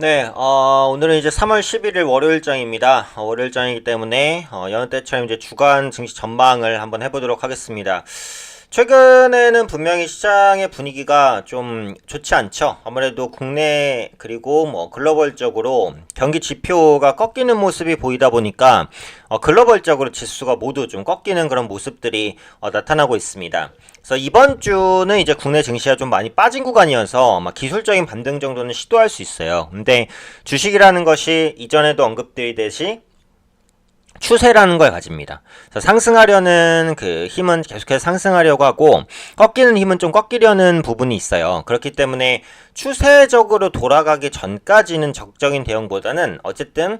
네, 오늘은 이제 3월 11일 월요일장입니다. 월요일장이기 때문에 여느 때처럼 이제 주간 증시 전망을 한번 해보도록 하겠습니다. 최근에는 분명히 시장의 분위기가 좀 좋지 않죠. 아무래도 국내 그리고 뭐 글로벌적으로 경기 지표가 꺾이는 모습이 보이다 보니까 글로벌적으로 지수가 모두 좀 꺾이는 그런 모습들이 나타나고 있습니다. 그래서 이번 주는 이제 국내 증시가 좀 많이 빠진 구간이어서 기술적인 반등 정도는 시도할 수 있어요. 근데 주식이라는 것이 이전에도 언급드리듯이 추세라는 걸 가집니다. 그래서 상승하려는 그 힘은 계속해서 상승하려고 하고 꺾이는 힘은 좀 꺾이려는 부분이 있어요. 그렇기 때문에 추세적으로 돌아가기 전까지는 적극적인 대응보다는 어쨌든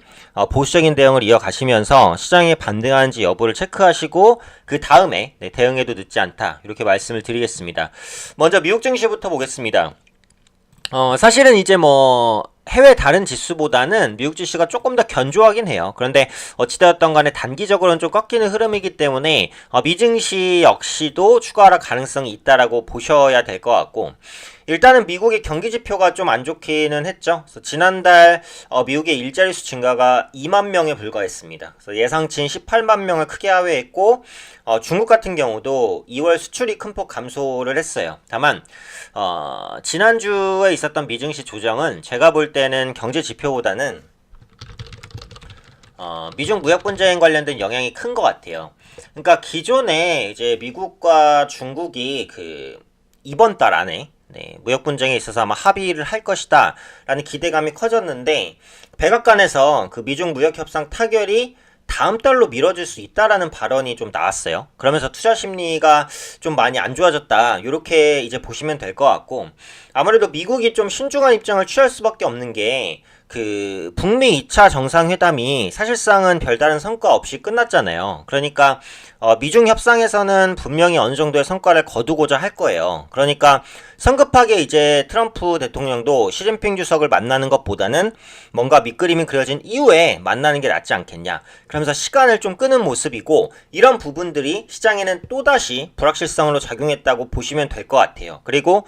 보수적인 대응을 이어가시면서 시장이 반등하는지 여부를 체크하시고 그 다음에 대응해도 늦지 않다 이렇게 말씀을 드리겠습니다. 먼저 미국 증시부터 보겠습니다. 사실은 이제 뭐 해외 다른 지수보다는 미국 지수가 조금 더 견조하긴 해요. 그런데 어찌되었던 간에 단기적으로는 좀 꺾이는 흐름이기 때문에 미증시 역시도 추가 하락 가능성이 있다라고 보셔야 될 것 같고, 일단은 미국의 경기 지표가 좀 안 좋기는 했죠. 그래서 지난달 미국의 일자리 수 증가가 2만 명에 불과했습니다. 그래서 예상치인 18만 명을 크게 하회했고, 중국 같은 경우도 2월 수출이 큰 폭 감소를 했어요. 다만 지난주에 있었던 미증시 조정은 제가 볼 때는 경제 지표보다는 미중 무역 분쟁 관련된 영향이 큰 것 같아요. 그러니까 기존에 이제 미국과 중국이 그 이번 달 안에 무역 분쟁에 있어서 아마 합의를 할 것이다 라는 기대감이 커졌는데, 백악관에서 그 미중 무역 협상 타결이 다음 달로 미뤄질 수 있다라는 발언이 좀 나왔어요. 그러면서 투자 심리가 좀 많이 안 좋아졌다, 이렇게 이제 보시면 될 것 같고, 아무래도 미국이 좀 신중한 입장을 취할 수밖에 없는 게 그 북미 2차 정상회담이 사실상은 별다른 성과 없이 끝났잖아요. 그러니까 미중 협상에서는 분명히 어느 정도의 성과를 거두고자 할 거예요. 그러니까 성급하게 이제 트럼프 대통령도 시진핑 주석을 만나는 것보다는 뭔가 밑그림이 그려진 이후에 만나는 게 낫지 않겠냐, 그러면서 시간을 좀 끄는 모습이고, 이런 부분들이 시장에는 또다시 불확실성으로 작용했다고 보시면 될 것 같아요. 그리고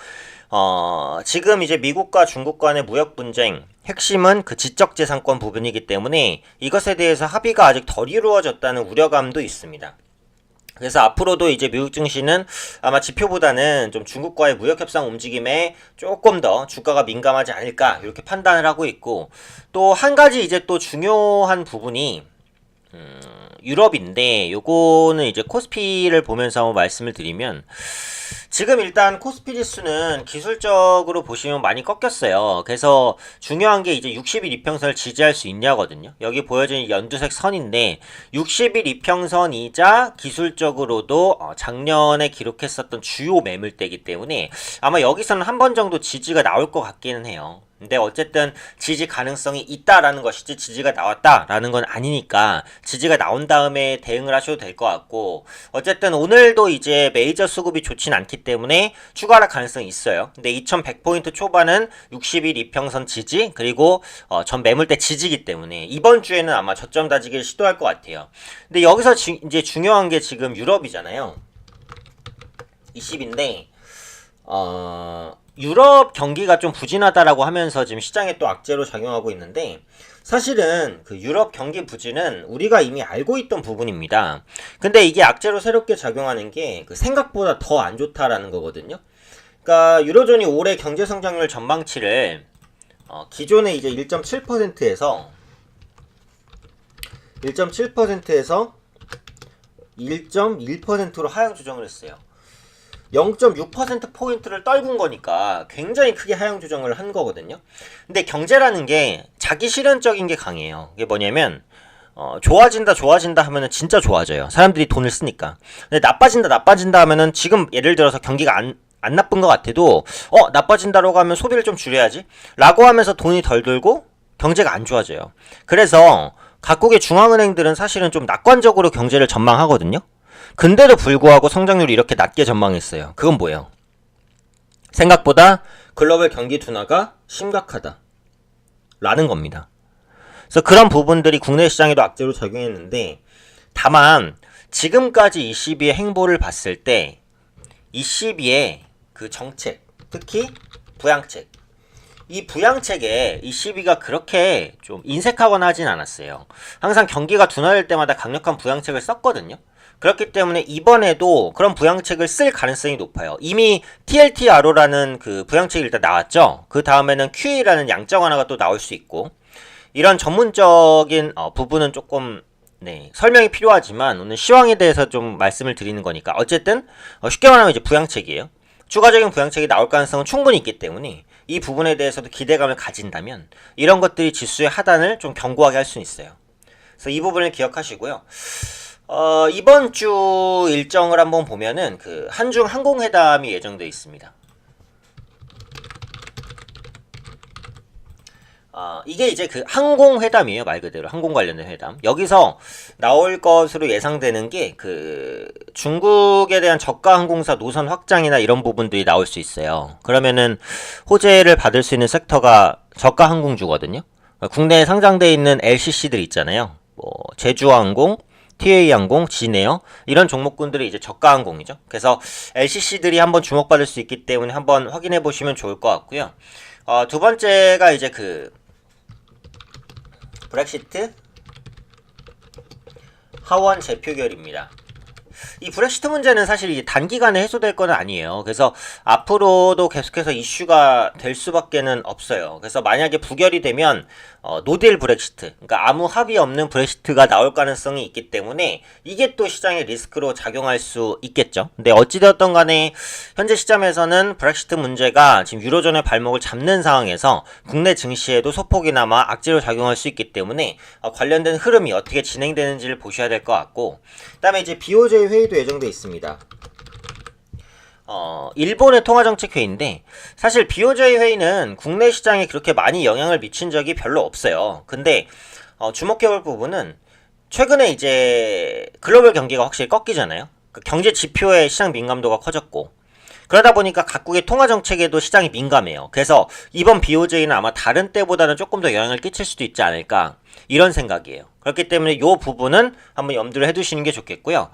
지금 이제 미국과 중국 간의 무역 분쟁 핵심은 그 지적재산권 부분이기 때문에 이것에 대해서 합의가 아직 덜 이루어졌다는 우려감도 있습니다. 그래서 앞으로도 이제 미국 증시는 아마 지표보다는 좀 중국과의 무역 협상 움직임에 조금 더 주가가 민감하지 않을까 이렇게 판단을 하고 있고, 또 한 가지 이제 또 중요한 부분이 유럽인데, 요거는 이제 코스피를 보면서 한번 말씀을 드리면, 지금 일단 코스피 지수는 기술적으로 보시면 많이 꺾였어요. 그래서 중요한 게 이제 60일 이평선을 지지할 수 있냐거든요. 여기 보여지는 연두색 선인데 60일 이평선이자 기술적으로도 작년에 기록했었던 주요 매물대이기 때문에 아마 여기서는 한 번 정도 지지가 나올 것 같기는 해요. 근데 어쨌든 지지 가능성이 있다라는 것이지 지지가 나왔다라는 건 아니니까 지지가 나온 다음에 대응을 하셔도 될 것 같고, 어쨌든 오늘도 이제 메이저 수급이 좋진 않기 때문에 추가 하락 가능성이 있어요. 근데 2100포인트 초반은 60일 이평선 지지, 그리고 전 매물대 지지기 때문에 이번 주에는 아마 저점 다지기를 시도할 것 같아요. 근데 여기서 이제 중요한 게 지금 유럽이잖아요. 20인데 유럽 경기가 좀 부진하다라고 하면서 지금 시장에 또 악재로 작용하고 있는데, 사실은 그 유럽 경기 부진은 우리가 이미 알고 있던 부분입니다. 근데 이게 악재로 새롭게 작용하는 게 그 생각보다 더 안 좋다라는 거거든요. 그러니까 유로존이 올해 경제 성장률 전망치를 기존에 이제 1.7%에서 1.1%로 하향 조정을 했어요. 0.6%포인트를 떨군 거니까 굉장히 크게 하향 조정을 한 거거든요. 근데 경제라는 게 자기 실현적인 게 강해요. 이게 뭐냐면 좋아진다 하면은 진짜 좋아져요. 사람들이 돈을 쓰니까. 근데 나빠진다 하면은, 지금 예를 들어서 경기가 안 나쁜 것 같아도 나빠진다라고 하면 소비를 좀 줄여야지 라고 하면서 돈이 덜 들고 경제가 안 좋아져요. 그래서 각국의 중앙은행들은 사실은 좀 낙관적으로 경제를 전망하거든요. 근데도 불구하고 성장률이 이렇게 낮게 전망했어요. 그건 뭐예요? 생각보다 글로벌 경기 둔화가 심각하다 라는 겁니다. 그래서 그런 부분들이 국내 시장에도 악재로 작용했는데, 다만 지금까지 ECB의 행보를 봤을 때 ECB의 그 정책, 특히 부양책, 이 부양책에 이 시비가 그렇게 좀 인색하거나 하진 않았어요. 항상 경기가 둔화될 때마다 강력한 부양책을 썼거든요. 그렇기 때문에 이번에도 그런 부양책을 쓸 가능성이 높아요. 이미 TLTRO라는 그 부양책이 일단 나왔죠. 그 다음에는 QE라는 양적 완화가 또 나올 수 있고, 이런 전문적인 부분은 조금 설명이 필요하지만 오늘 시황에 대해서 좀 말씀을 드리는 거니까 어쨌든 쉽게 말하면 이제 부양책이에요. 추가적인 부양책이 나올 가능성은 충분히 있기 때문에 이 부분에 대해서도 기대감을 가진다면 이런 것들이 지수의 하단을 좀 견고하게 할 수 있어요. 그래서 이 부분을 기억하시고요. 이번 주 일정을 한번 보면은 그 한중 항공회담이 예정되어 있습니다. 이게 이제 그 항공회담이에요. 말 그대로 항공 관련된 회담. 여기서 나올 것으로 예상되는 게 그 중국에 대한 저가 항공사 노선 확장이나 이런 부분들이 나올 수 있어요. 그러면은 호재를 받을 수 있는 섹터가 저가 항공주거든요. 국내에 상장돼 있는 LCC들 있잖아요. 뭐 제주항공, TA항공, 진에어 이런 종목군들이 이제 저가 항공이죠. 그래서 LCC들이 한번 주목받을 수 있기 때문에 한번 확인해 보시면 좋을 것 같고요. 두 번째가 이제 그 브렉시트 하원 재표결입니다. 이 브렉시트 문제는 사실 이제 단기간에 해소될 건 아니에요. 그래서 앞으로도 계속해서 이슈가 될 수밖에는 없어요. 그래서 만약에 부결이 되면 노딜 브렉시트, 그러니까 아무 합의 없는 브렉시트가 나올 가능성이 있기 때문에 이게 또 시장의 리스크로 작용할 수 있겠죠. 근데 어찌되었던 간에 현재 시점에서는 브렉시트 문제가 지금 유로존의 발목을 잡는 상황에서 국내 증시에도 소폭이나마 악재로 작용할 수 있기 때문에 관련된 흐름이 어떻게 진행되는지를 보셔야 될 것 같고, 그 다음에 이제 BOJ 회의도 예정돼 있습니다. 일본의 통화정책회의인데 사실 BOJ 회의는 국내 시장에 그렇게 많이 영향을 미친 적이 별로 없어요. 근데 주목해볼 부분은 최근에 이제 글로벌 경기가 확실히 꺾이잖아요. 그 경제 지표의 시장 민감도가 커졌고, 그러다 보니까 각국의 통화정책에도 시장이 민감해요. 그래서 이번 BOJ는 아마 다른 때보다는 조금 더 영향을 끼칠 수도 있지 않을까, 이런 생각이에요. 그렇기 때문에 이 부분은 한번 염두를 해두시는 게 좋겠고요.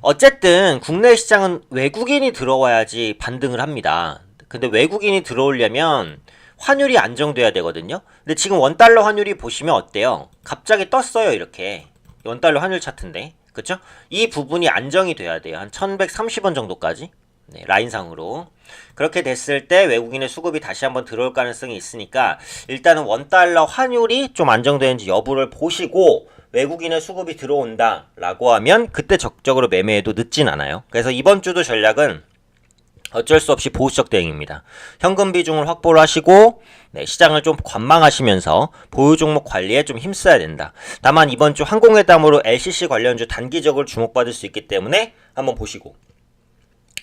어쨌든 국내 시장은 외국인이 들어와야지 반등을 합니다. 근데 외국인이 들어오려면 환율이 안정돼야 되거든요. 근데 지금 원달러 환율이 보시면 어때요? 갑자기 떴어요. 이렇게 원달러 환율 차트인데, 그쵸? 이 부분이 안정이 돼야 돼요. 한 1130원 정도까지 라인상으로. 그렇게 됐을 때 외국인의 수급이 다시 한번 들어올 가능성이 있으니까 일단은 원달러 환율이 좀 안정되는지 여부를 보시고 외국인의 수급이 들어온다 라고 하면 그때 적극적으로 매매해도 늦진 않아요. 그래서 이번 주도 전략은 어쩔 수 없이 보수적 대응입니다. 현금 비중을 확보를 하시고 시장을 좀 관망하시면서 보유 종목 관리에 좀 힘써야 된다. 다만 이번 주 항공회담으로 LCC 관련주 단기적으로 주목받을 수 있기 때문에 한번 보시고,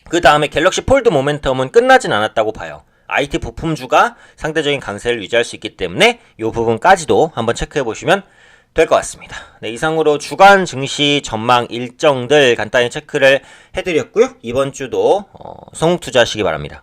그 다음에 갤럭시 폴드 모멘텀은 끝나진 않았다고 봐요. IT 부품주가 상대적인 강세를 유지할 수 있기 때문에 이 부분까지도 한번 체크해 보시면 될 것 같습니다. 이상으로 주간 증시 전망 일정들 간단히 체크를 해드렸고요. 이번 주도 성공 투자하시기 바랍니다.